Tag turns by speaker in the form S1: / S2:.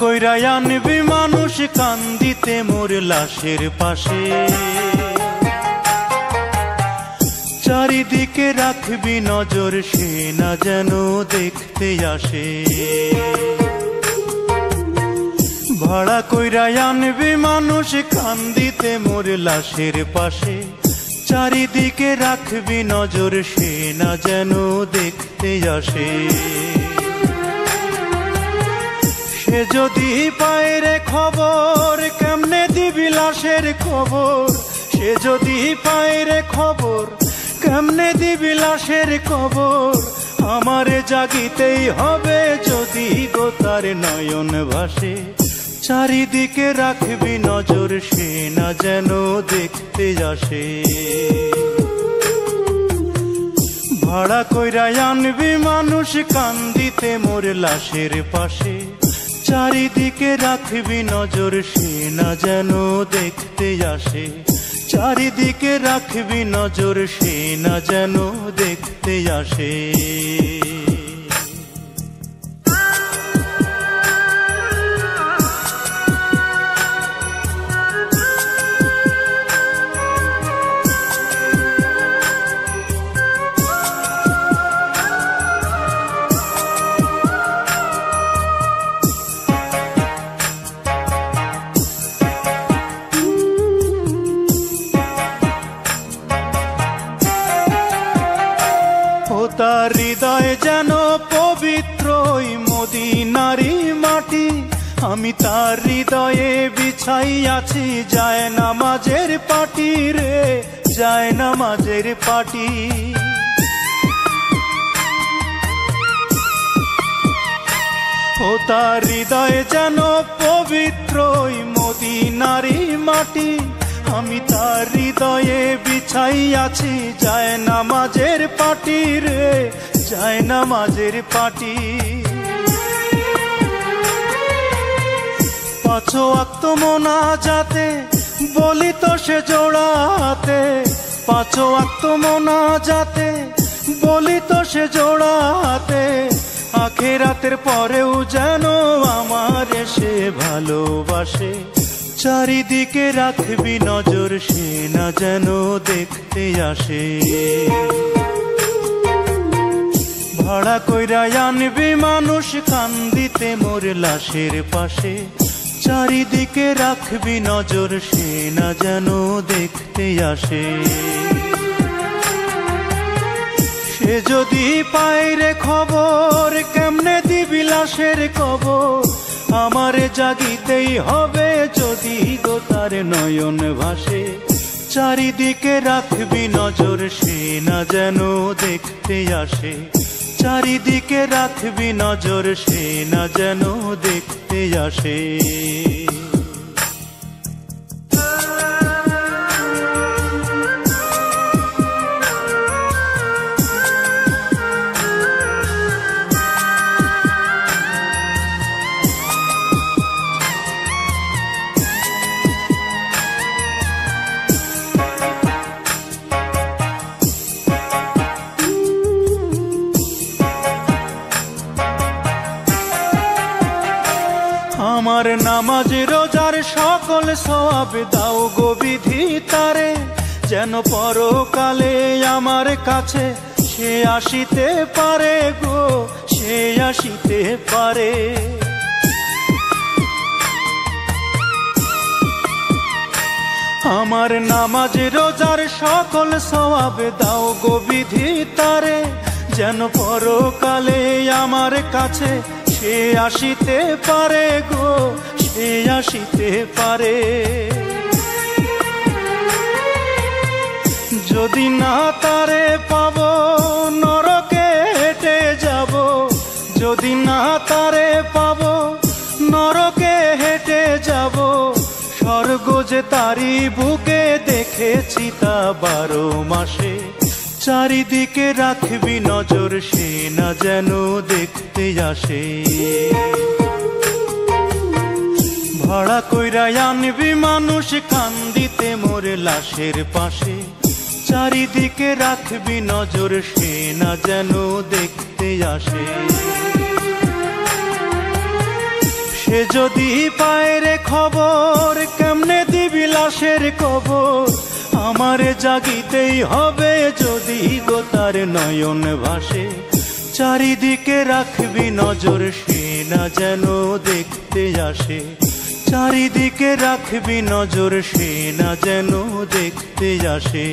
S1: কইরা আনবি মানুষ কান্দিতে মোর লাশের পাশে, চারিদিকে রাখবি নজর সে না যেন দেখতে আসে। ভাড়া কইরা আনবি মানুষ কান্দিতে মোর লাশের পাশে, চারিদিকে রাখবি নজর সে না যেন দেখতে আসে। সে যদি পায় রে খবর কেমনে দিবি লাশের খবর, সে যদি পায় রে খবর কেমনে দিবি লাশের খবর। আমারে জাগিতেই হবে যদি গো তার নয়ন ভাসে, চারিদিকে রাখবি নজর সে না যেন দেখতে আসে। ভাড়া কইরা আনবি মানুষ কান্দিতে মোর লাশের পাশে, চারিদিকে রাখবি নজর সে না যেন দেখতে আসে। চারিদিকে রাখবি নজর সে না যেন দেখতে আসে। তার হৃদয় যেন পবিত্র মদিনারি মাটি, আমি তার হৃদয়ে বিছাই আছি যায় নামাজের পাটি রে, যায় নামাজের পাটি। ও তার হৃদয় যেন পবিত্র মদিনারি মাটি, আমি তার হৃদয়ে বিছাই আছি যায় নামাজের পাটি রে, যায় নামাজের পাটি। পাঁচ ওয়াক্ত মোনাজাতে বলি তো সে জোড়াতে, পাঁচ ওয়াক্ত মোনাজাতে বলি তো সে জোড়াতে। আখিরাতের পরেও যেন আমার সে ভালোবাসে, চারিদিকে রাখবি নজর সে না যেন দেখতে আসে। ভাড়া কইরা আনবি মানুষ কান্দিতে মোর লাশের পাশে, চারিদিকে রাখবি নজর সে না যেন দেখতে আসে। সে যদি পায় রে খবর কেমনে দিবি লাশের খবর, আমারে জাগিতেই হবে যদি গো তার নয়ন ভাসে। চারিদিকে রাখবি নজর সে না যেন দেখতে আসে, চারিদিকে রাখবি নজর সে না যেন দেখতে আসে। আমার নামাজ রোজার সকল সওয়াব দাও গো বিধি তারে, যেন পরকালে আমার কাছে সে আসিতে পারে গো, সে আসিতে পারে। আমার নামাজ রোজার সকল সওয়াব দাও গো বিধি তারে, যেন পরকালে আমার কাছে সে আসিতে পারে গো, সে আসিতে পারে। যদি না তারে পাবো নরকে হেঁটে যাব, যদি না তারে পাবো নরকে হেঁটে যাব। স্বর্গ যে তারি বুকে দেখেছি তা 12 মাসে, চারিদিকে রাখবি নজর সে না যেন দেখতে আসে। ভাড়া কইরা আনবি মানুষ কান্দিতে মোর লাশের পাশে, চারিদিকে রাখবি নজর সে না যেন দেখতে আসে। সে যদি পায় রে খবর কেমনে দিবি লাশের কবর, আমারে জাগিতেই হবে যদি গো তার নয়ন ভাসে। চারিদিকে রাখবি নজর সে না যেন দেখতে আসে, চারিদিকে রাখবি নজর সে না যেন দেখতে আসে।